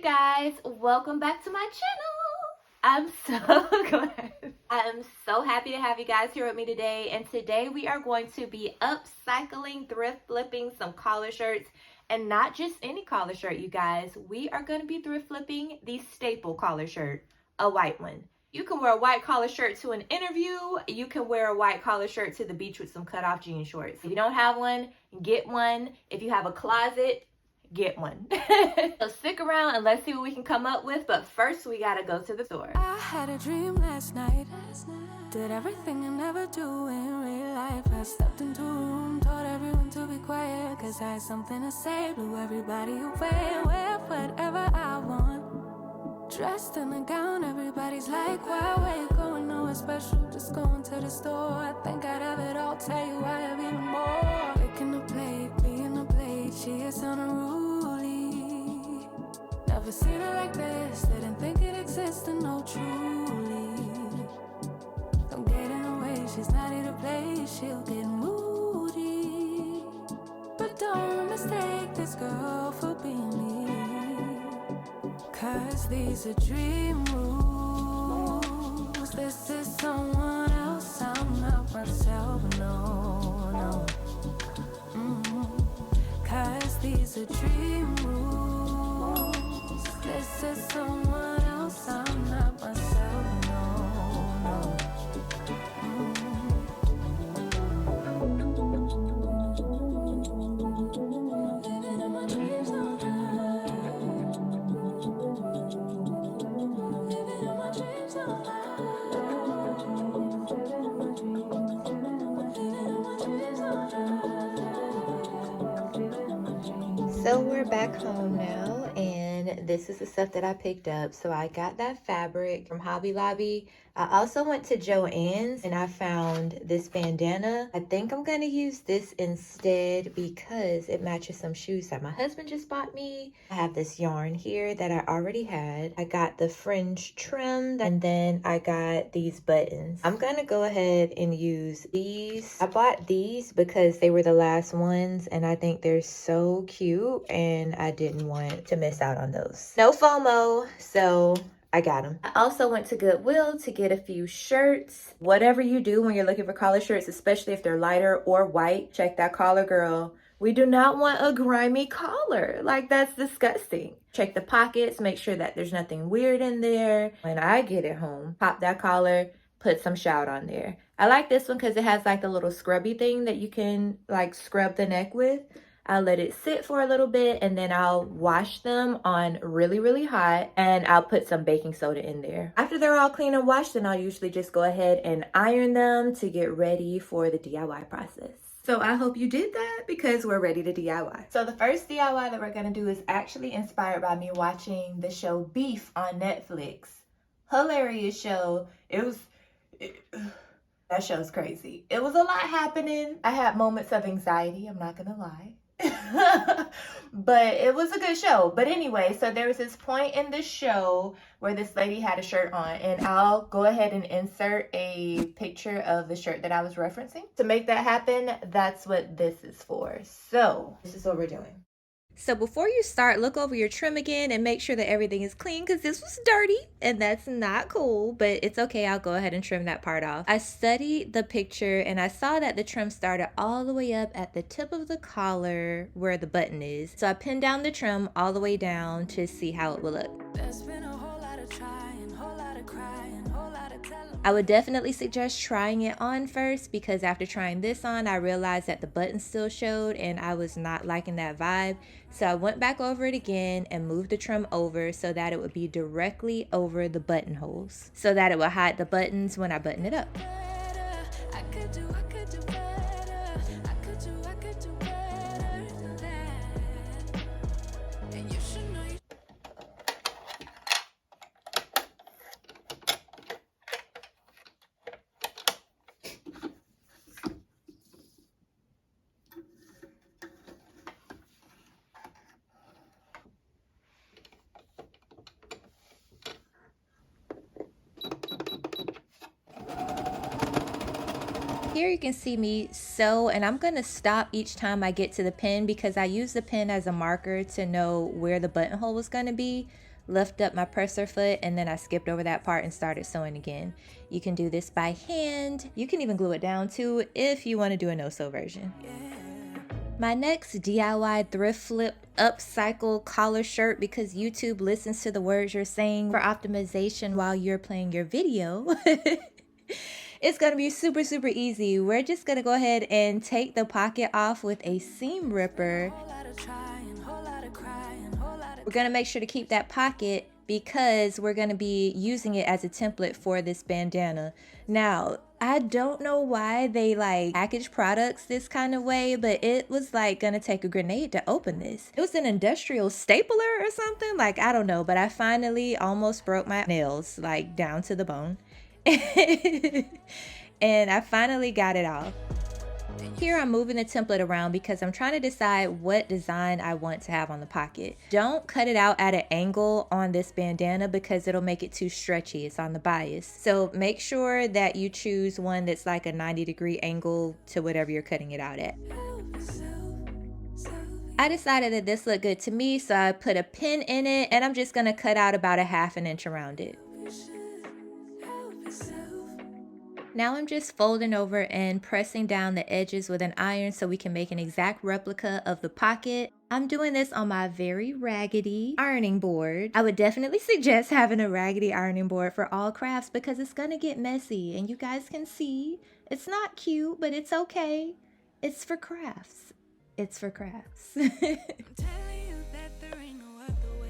guys, welcome back to my channel. I'm so glad. I am so happy to have you guys here with me today, and today we are going to be upcycling, thrift flipping some collar shirts, and not just any collar shirt, you guys. We are going to be thrift flipping the staple collar shirt, a white one. You can wear a white collar shirt to an interview. You can wear a white collar shirt to the beach with some cutoff jean shorts. If you don't have one, get one. If you have a closet, get one. So stick around and let's see what we can come up with, but first we gotta go to the store. I had a dream last night. Did everything I never do in real life. I stepped into a room, told everyone to be quiet, cause I had something to say. Blew everybody away, wear whatever I want. Dressed in a gown, everybody's like, why you going nowhere special? Just going to the store. I think I'd have it all, tell you I have even more. Picking a plate, being a plate, she is unruly. Never seen her like this, didn't think it existed, no truly. Don't get in her way, she's not here to play, she'll get moody. But don't mistake this girl for being me, cause these are dream rules. This is someone else, I'm not myself, no. Cause these are dream rules. This is someone else, I'm not myself, no. Living in my dreams all night. Living in my dreams all night. Living in my dreams all night. So we're back home now, and this is the stuff that I picked up. So I got that fabric from Hobby Lobby. I also went to Joann's and I found this bandana. I think I'm going to use this instead because it matches some shoes that my husband just bought me. I have this yarn here that I already had. I got the fringe trimmed, and then I got these buttons. I'm going to go ahead and use these. I bought these because they were the last ones and I think they're so cute and I didn't want to miss out on those. No FOMO, so I got them. I also went to Goodwill to get a few shirts. Whatever you do when you're looking for collar shirts, especially if they're lighter or white, check that collar, girl. We do not want a grimy collar. Like, that's disgusting. Check the pockets, make sure that there's nothing weird in there. When I get it home, pop that collar, put some shout on there. I like this one because it has like a little scrubby thing that you can like scrub the neck with. I'll let it sit for a little bit and then I'll wash them on really hot, and I'll put some baking soda in there. After they're all clean and washed, then I'll usually just go ahead and iron them to get ready for the DIY process. So I hope you did that because we're ready to DIY. So the first DIY that we're gonna do is actually inspired by me watching the show Beef on Netflix. Hilarious show. That show's crazy. It was a lot happening. I had moments of anxiety, I'm not gonna lie. But it was a good show. But anyway, so there was this point in the show where this lady had a shirt on, and I'll go ahead and insert a picture of the shirt that I was referencing. To make that happen, that's what this is for. So this is what we're doing. So before you start, look over your trim again and make sure that everything is clean, because this was dirty and that's not cool, but it's okay. I'll go ahead and trim that part off. I studied the picture and I saw that the trim started all the way up at the tip of the collar where the button is. So I pinned down the trim all the way down to see how it will look. There's been a whole lot of trying, whole lot of crying, whole lot of telling. I would definitely suggest trying it on first, because after trying this on, I realized that the button still showed and I was not liking that vibe. So I went back over it again and moved the trim over so that it would be directly over the buttonholes, so that it would hide the buttons when I button it up. I could do better. I could do better than that. And you should know you. Here you can see me sew, and I'm going to stop each time I get to the pin because I use the pin as a marker to know where the buttonhole was going to be. lift up my presser foot, and then I skipped over that part and started sewing again. You can do this by hand. You can even glue it down too if you want to do a no-sew version. My next DIY thrift flip upcycle collar shirt, because YouTube listens to the words you're saying for optimization while you're playing your video. It's gonna be super easy. We're just gonna go ahead and take the pocket off with a seam ripper. We're gonna make sure to keep that pocket because we're gonna be using it as a template for this bandana. Now, I don't know why they like package products this kind of way, but it was like gonna take a grenade to open this. It was an industrial stapler or something, like I don't know, but I finally almost broke my nails like down to the bone. And I finally got it off. Here I'm moving the template around because I'm trying to decide what design I want to have on the pocket. Don't cut it out at an angle on this bandana because it'll make it too stretchy. It's on the bias. So make sure that you choose one that's like a 90-degree angle to whatever you're cutting it out at. I decided that this looked good to me, so I put a pin in it, and I'm just gonna cut out about a 1/2 inch around it. Now I'm just folding over and pressing down the edges with an iron so we can make an exact replica of the pocket. I'm doing this on my very raggedy ironing board. I would definitely suggest having a raggedy ironing board for all crafts because it's gonna get messy, and you guys can see it's not cute, but it's okay. It's for crafts. It's for crafts.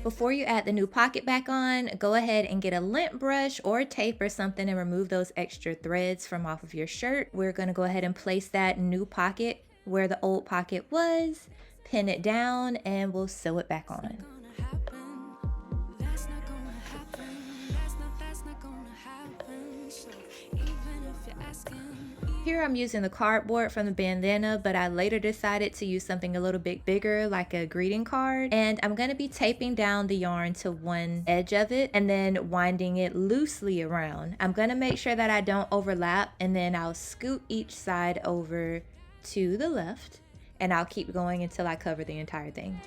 Before you add the new pocket back on, go ahead and get a lint brush or tape or something and remove those extra threads from off of your shirt. We're going to go ahead and place that new pocket where the old pocket was, pin it down, and we'll sew it back on. Here I'm using the cardboard from the bandana, but I later decided to use something a little bit bigger, like a greeting card. And I'm going to be taping down the yarn to one edge of it and then winding it loosely around. I'm going to make sure that I don't overlap, and then I'll scoot each side over to the left, and I'll keep going until I cover the entire thing.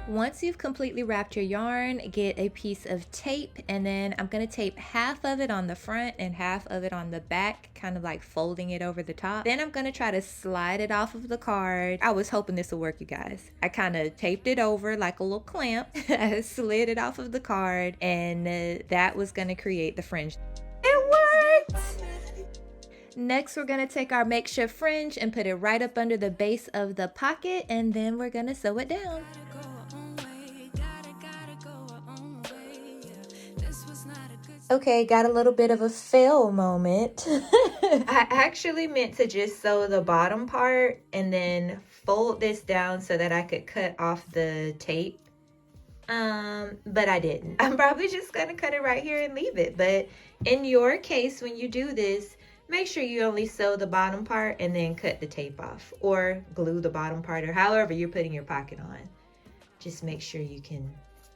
Once you've completely wrapped your yarn, get a piece of tape, and then I'm going to tape half of it on the front and half of it on the back, kind of like folding it over the top. Then I'm going to try to slide it off of the card. I was hoping this would work, you guys. I kind of taped it over like a little clamp. I slid it off of the card, and that was going to create the fringe. It worked! Next, we're going to take our makeshift fringe and put it right up under the base of the pocket, and then we're going to sew it down. Okay, got a little bit of a fail moment. I actually meant to just sew the bottom part and then fold this down so that I could cut off the tape. But I didn't. I'm probably just gonna cut it right here and leave it. But in your case, when you do this, make sure you only sew the bottom part and then cut the tape off, or glue the bottom part, or however you're putting your pocket on. Just make sure you can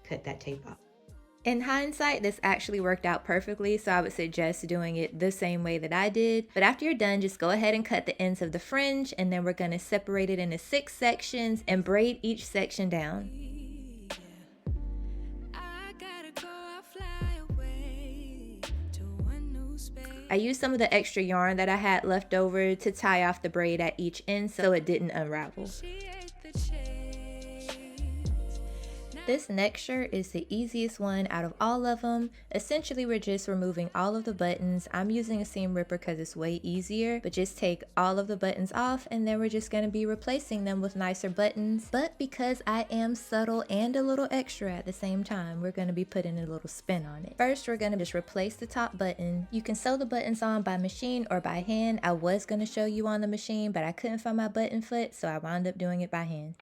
cut that tape off. In hindsight, this actually worked out perfectly, so I would suggest doing it the same way that I did. But after you're done, just go ahead and cut the ends of the fringe, and then we're going to separate it into 6 sections and braid each section down. I used some of the extra yarn that I had left over to tie off the braid at each end so it didn't unravel. This next shirt is the easiest one out of all of them. Essentially, we're just removing all of the buttons. I'm using a seam ripper because it's way easier, but just take all of the buttons off, and then we're just going to be replacing them with nicer buttons. But because I am subtle and a little extra at the same time, we're going to be putting a little spin on it. First, we're going to just replace the top button. You can sew the buttons on by machine or by hand. I was going to show you on the machine, but I couldn't find my button foot, so I wound up doing it by hand.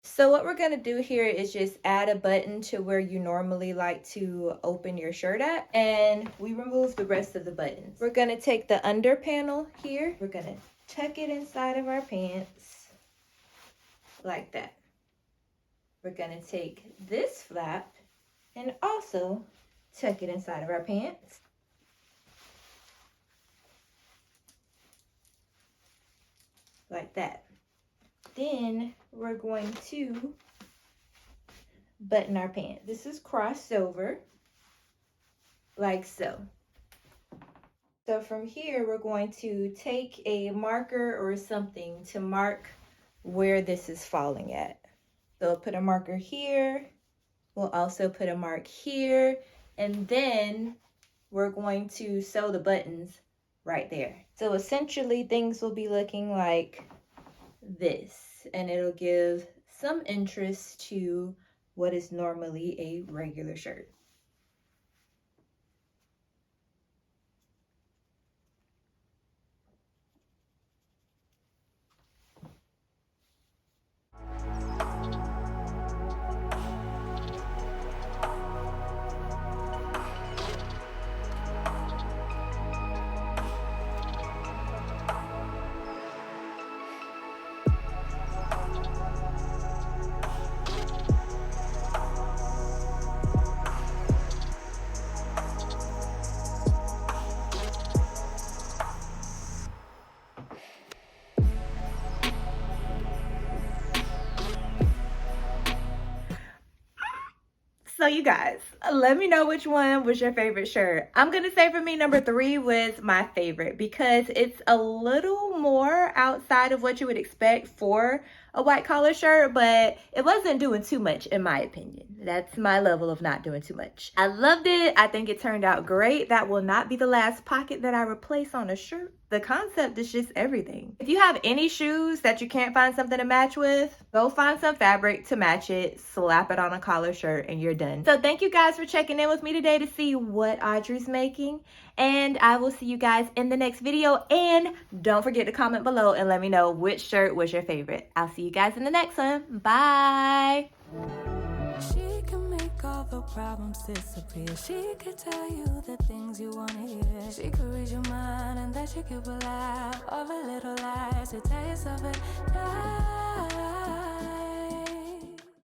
So what we're going to do here is just add a button to where you normally like to open your shirt at, and we remove the rest of the buttons. We're going to take the under panel here. We're going to tuck it inside of our pants like that. We're going to take this flap and also tuck it inside of our pants. Like that. Then we're going to button our pants. This is crossed over like so. So from here, we're going to take a marker or something to mark where this is falling at. So we'll put a marker here. We'll also put a mark here. And then we're going to sew the buttons right there. So essentially things will be looking like this, and it'll give some interest to what is normally a regular shirt. So you guys, let me know which one was your favorite shirt. I'm gonna say for me, number 3 was my favorite because it's a little more outside of what you would expect for a white collar shirt, but it wasn't doing too much in my opinion. That's my level of not doing too much. I loved it. I think it turned out great. That will not be the last pocket that I replace on a shirt. The concept is just everything. If you have any shoes that you can't find something to match with, go find some fabric to match it, slap it on a collar shirt, and you're done. So thank you guys for checking in with me today to see what Audrey's making. And I will see you guys in the next video. And don't forget to comment below and let me know which shirt was your favorite. I'll see you guys in the next one. Bye. She can make all the problems disappear. She could tell you the things you wanna hear. She could read your mind and then she could laugh all the little lies to tell yourself it.